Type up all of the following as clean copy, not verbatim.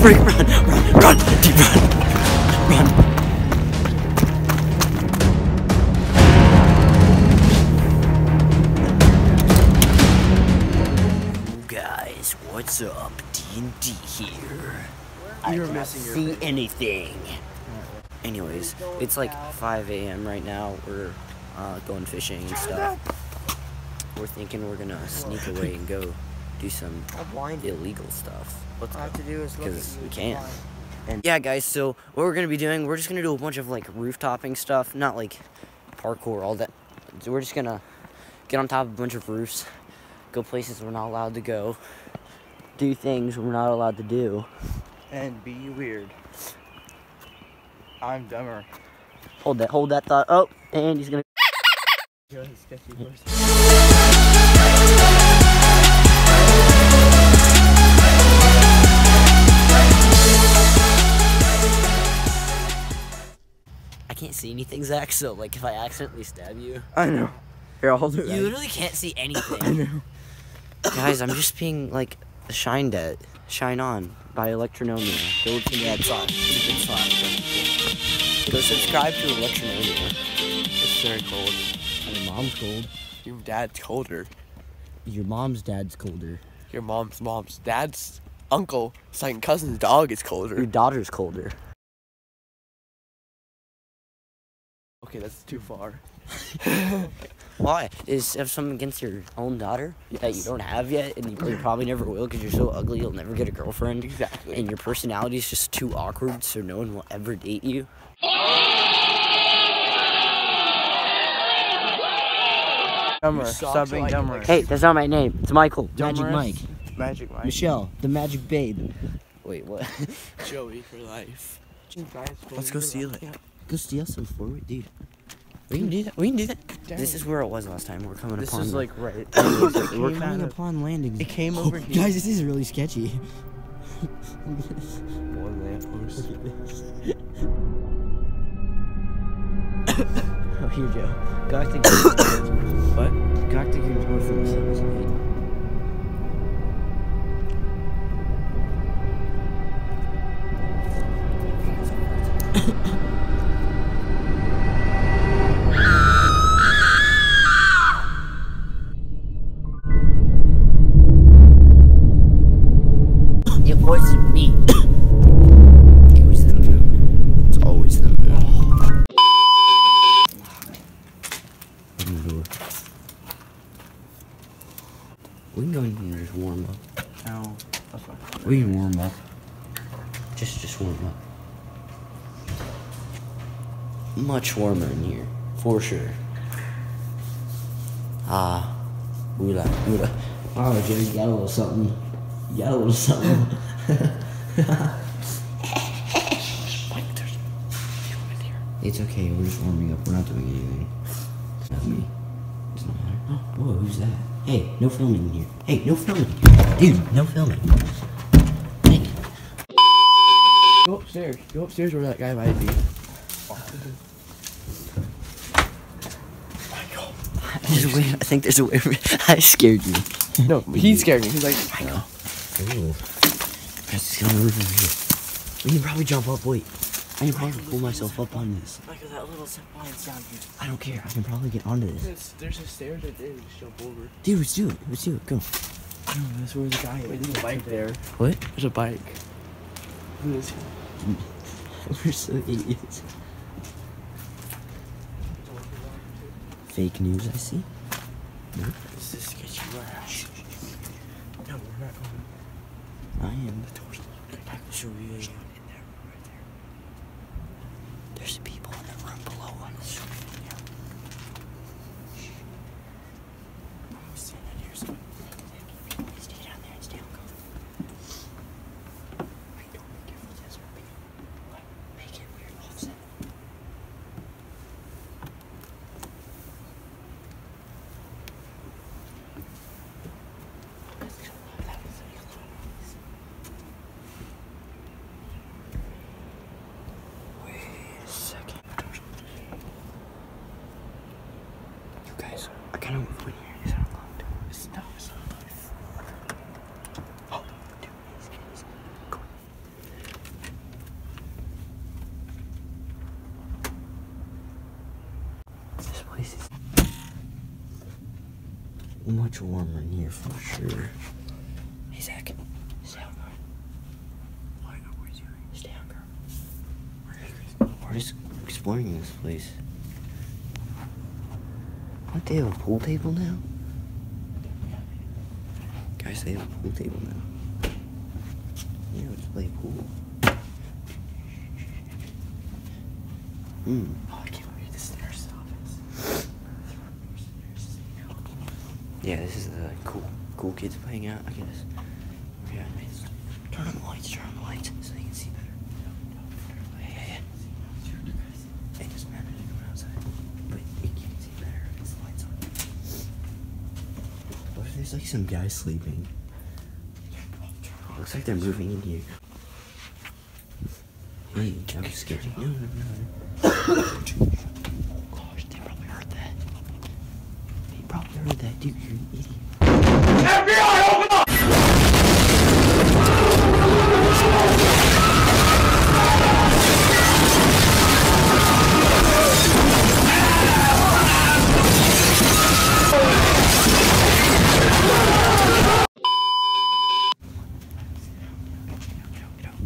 Freak, run, deep run. Guys, what's up? D&D here. I cannot see anything. Anyways, it's like 5 a.m. right now. We're going fishing and stuff. We're thinking we're gonna sneak away and go do some illegal stuff. Let's go. Because we can. And yeah, guys, so what we're gonna be doing, we're just gonna do a bunch of like roof-topping stuff, not like parkour, all that. So we're just gonna get on top of a bunch of roofs, go places we're not allowed to go, do things we're not allowed to do, and be weird. I'm dumber. Hold that thought. Oh, and he's gonna. I can't see anything, Zach, so like if I accidentally stab you. I know. Here, I'll do that. You literally can't see anything. I know. Guys, I'm just being like shined at. Shine On by Electronomia. Go listen to that song. It's a good song. Go subscribe to Electronomia. It's very cold. Your mom's cold. Your dad's colder. Your mom's dad's colder. Your mom's dad's uncle, second cousin's dog is colder. Your daughter's colder. Okay, that's too far. Why? Is have something against your own daughter that you don't have yet, and you probably never will because you're so ugly you'll never get a girlfriend? Exactly. And your personality is just too awkward, so no one will ever date you? Dumber. Stop being dumber. Hey, that's not my name. It's Michael. Dumberous. Magic Mike. Magic Mike. Michelle, the magic babe. Wait, what? Joey for life. Let's go steal it. Go steal some forward, dude. We can do that. We can do that. Dang. This is where it was last time. We're coming this upon. This is like right. We're coming upon landings. It came over here. Guys, this is really sketchy. One lamppost. Oh, here, Joe. Galactic. What? Galactic is more from the 7th. It wasn't me. It was the moon. It's always the moon. We can go in here and just warm up. No, that's fine. We can warm up. Just warm up. Much warmer in here, for sure. Ooh-la. Oh, Joe, you got a little something. It's okay, we're just warming up. We're not doing anything. It's not me. It's not matter. Whoa, who's that? Hey, no filming in here. Hey, no filming. Dude, no filming. Hey. Go upstairs. Go upstairs where that guy might be. I think there's a way. I scared you. No, he scared me. He's like, Michael. Ooh. Let's go on the roof over here. We can probably jump up. Wait. I can probably pull myself up on this. Michael, that little zip line's down here. I don't care. I can probably get onto this. There's a stairs right there. Just jump over. Dude, let's do it. Let's do it. Go. I don't know. That's where the guy is. Wait, there's a bike there. What? There's a bike. We're so idiots. Fake news, I see. No. This is sketchy. No, we're not going. I am. The door's locked. I can show you. In there, right there. There's people in the room below us. Yeah. I'm standing here, so stay down there and stay on cover. Wait, don't be careful, Desert. What? Make it weird offset. Wait a second. much warmer in here for sure. Hey, Zach. Stay down, girl. What are you doing? Stay down, girl. We're just exploring this place. What, they have a pool table now? Guys, they have a pool table now. Yeah, let's play pool. Oh, I can't wait to stairs office. Yeah, this is the cool kids playing out, I guess. Yeah, turn on the lights, so they can see better. Yeah. It doesn't matter to go outside, but you can see better if the lights on. What if there's like some guy sleeping? Looks like they're moving in here. Hey, I'm scared. No. Oh gosh, they probably heard that. They probably heard that, dude. You're an idiot. FBI, open up!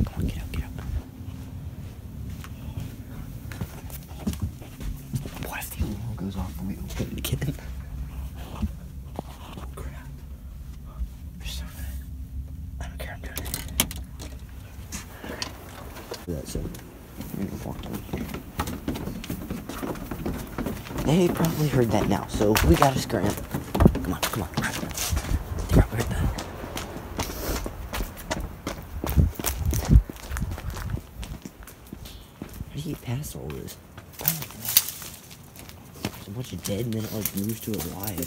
Come on, get out. What if the alarm goes off and we open it again? Oh, crap. You're so good. I don't care, I'm doing it. That's it. They probably heard that now, so we gotta scram. Come on. They probably heard that. How do you get past all this? There's a bunch of dead and then it like moves to alive.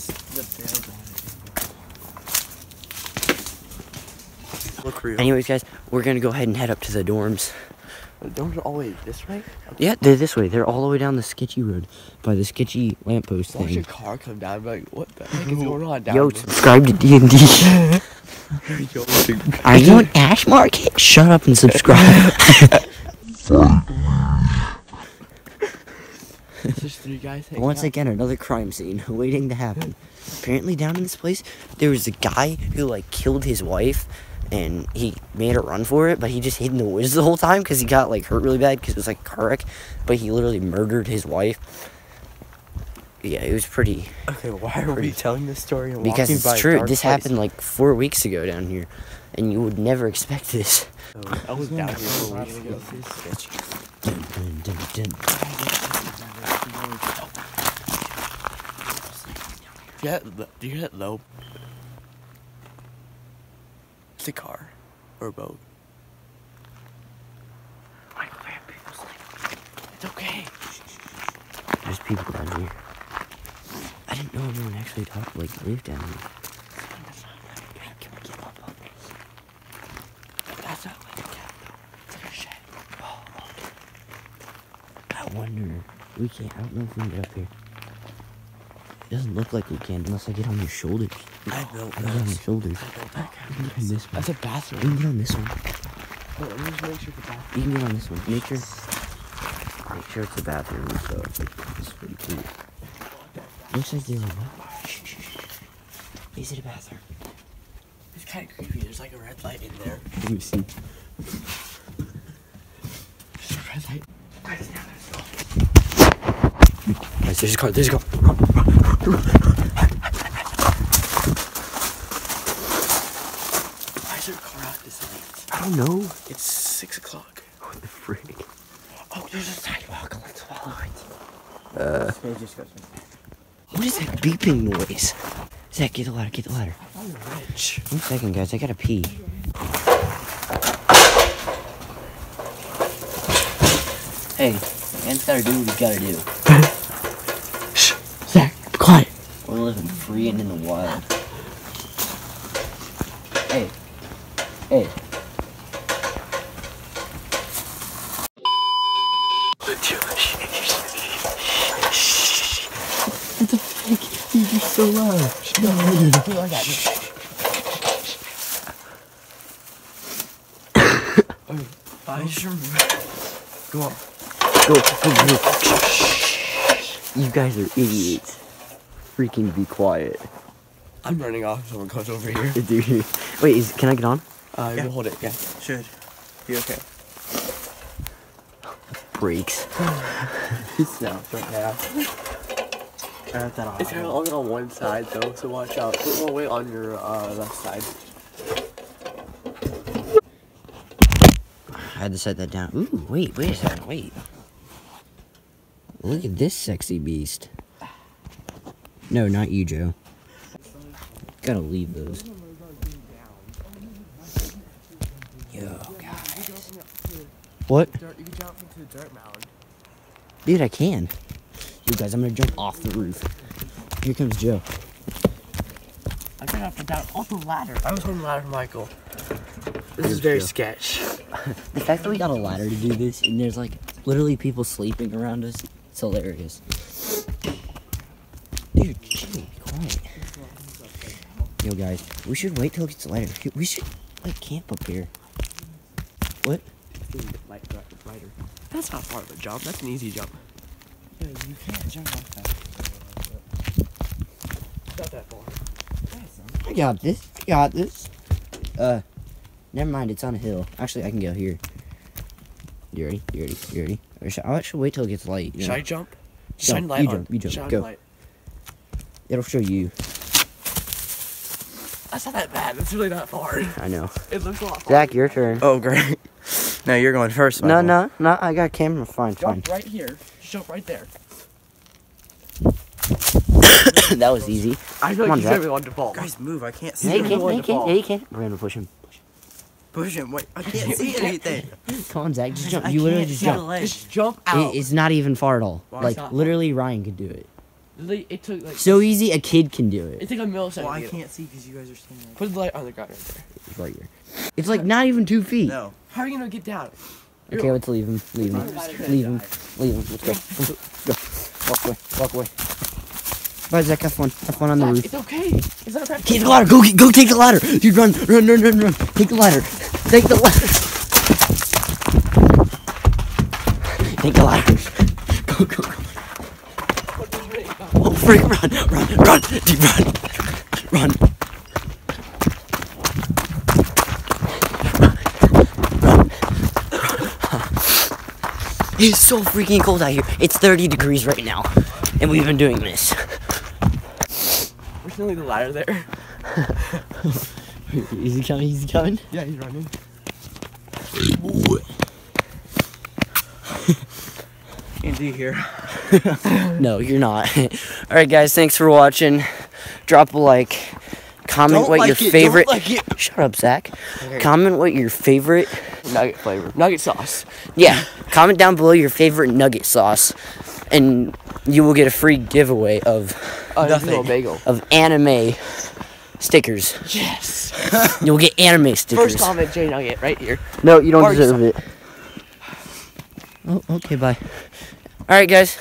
Look real. Anyways, guys, we're gonna go ahead and head up to the dorms. Don't always this way? Yeah, they're this way. They're all the way down the sketchy road by the sketchy lamppost Watch thing. your car come down and be like, what the heck is going on down Yo, there? subscribe to D&D. Are you an Ash Market? Shut up and subscribe. There's 3 guys hanging Once out. again, another crime scene waiting to happen. Apparently down in this place, there was a guy who like killed his wife and he made her run for it, but he just hid in the woods the whole time because he got like hurt really bad because it was like a car wreck, but he literally murdered his wife. Yeah, it was pretty... Okay, why are we telling this story and Because walking by it's a true. dark This place? happened like 4 weeks ago down here, and you would never expect this. I was down here 4 weeks ago. Dun, dun, dun, dun. Do you hear that low? It's a car or a boat. It's okay. There's people down here. I didn't know anyone actually lived down here. Can we get up? That's not like a cabin. It's like a shed. Oh, okay. I wonder. We can't. I don't know if we can get up here. It doesn't look like we can unless I get on your shoulders. I built I can get on your shoulders. We can get on this one. That's a We bathroom. can get on this one. Hold on, let me just make sure the bathroom. You can get on this one. Make sure it's a bathroom and stuff. It's pretty cool. Looks like they're like, what? Shh. Is it a bathroom? It's kind of creepy. There's like a red light in there. Let me see. There's a red light. Guys, there's a car. Run. Why is there a car out this late? I don't know. It's 6 o'clock. What the frick? Oh, there's a sidewalk. Let's follow it. What is that beeping noise? Zach, get the ladder. I'm rich. 1 second, guys. I gotta pee. Hey, man's gotta do what he's gotta do. Shh. Zach, be quiet. We're living free and in the wild. Hey. What the fuck? You're so loud. No, dude. Look at me. I just remember. Go on. Go. You guys are idiots. Freaking be quiet. I'm running off. Someone comes over here. Dude. Wait, can I get on? You hold it. Yeah, should be okay. Brakes. It smells right now. It's kind of only on one side though, so watch out. Put more weight on your left side. I had to set that down. Ooh, wait a second, wait. Look at this sexy beast. No, not you, Joe. Gotta leave those. Yo, guys. What? You can jump into the dirt mound. Dude, I can. You guys, I'm gonna jump off the roof. Here comes Joe. I got up and down off the ladder. I was on the ladder, Michael. This is very Joe. sketch. The fact that we got a ladder to do this, and there's like literally people sleeping around us, it's hilarious. Dude, chill, be quiet. Yo, guys, we should wait till it gets lighter. We should like camp up here. What? Lighter. That's not part of a jump. That's an easy jump. Yeah, you can't jump off that. Not that far. I got this. I got this. Never mind. It's on a hill. Actually, I can go here. You ready? You ready? You ready? I should wait till it gets light. You know? Should I jump? Jump. Shine light You on. jump. You jump. Shine Go. light. It'll show you. That's not that bad. That's really not far. I know. It looks a lot farther. Zach, your turn. Oh, great. No, you're going first, No, Michael. no. I got a camera. Fine, Jump right here. Jump right there. That was easy. I feel Come like on, he's Zach. gonna be on default. Guys, move. I can't see. Yeah, you gonna can. go on Yeah, you can. default. Yeah, you can. We're gonna push him. Push him. Wait, I can't see anything. Come on, Zach. Just jump. I You literally can't just see the jump. ledge. Just jump out. It's not even far at all. Why Like not? literally, Ryan could do it. Literally, it took like So easy, a kid can do it. it took a millisecond. Well, to I get it. can't see because you guys are standing right Put the light on the ground right there. It's right here. It's like not even 2 feet. No. How are you gonna get down? Okay, let's leave him. Leave him. Leave him. Leave him. Let's go. Let's go. Walk away. Walk away. Bye, Zach. Have fun. Have fun on the roof. It's okay. It's not that. Take the ladder. Go take the ladder. Dude, run. Take the ladder. Take the ladder. Take the ladder. Go. Oh, freak, run. Dude, run. It's so freaking cold out here. It's 30 degrees right now. And we've been doing this. We're still leave the ladder there. Is he coming? Yeah, he's running. Andy here. No, you're not. Alright guys, thanks for watching. Drop a like. Comment what your favorite Shut up, Zach. Okay. Comment what your favorite Nugget flavor. Nugget sauce. Yeah. Comment down below your favorite nugget sauce. And you will get a free giveaway of Nothing. Little bagel. anime stickers. Yes. You'll get anime stickers. First comment, J Nugget, right here. No, you don't Already deserve it. Oh, okay, bye. Alright guys.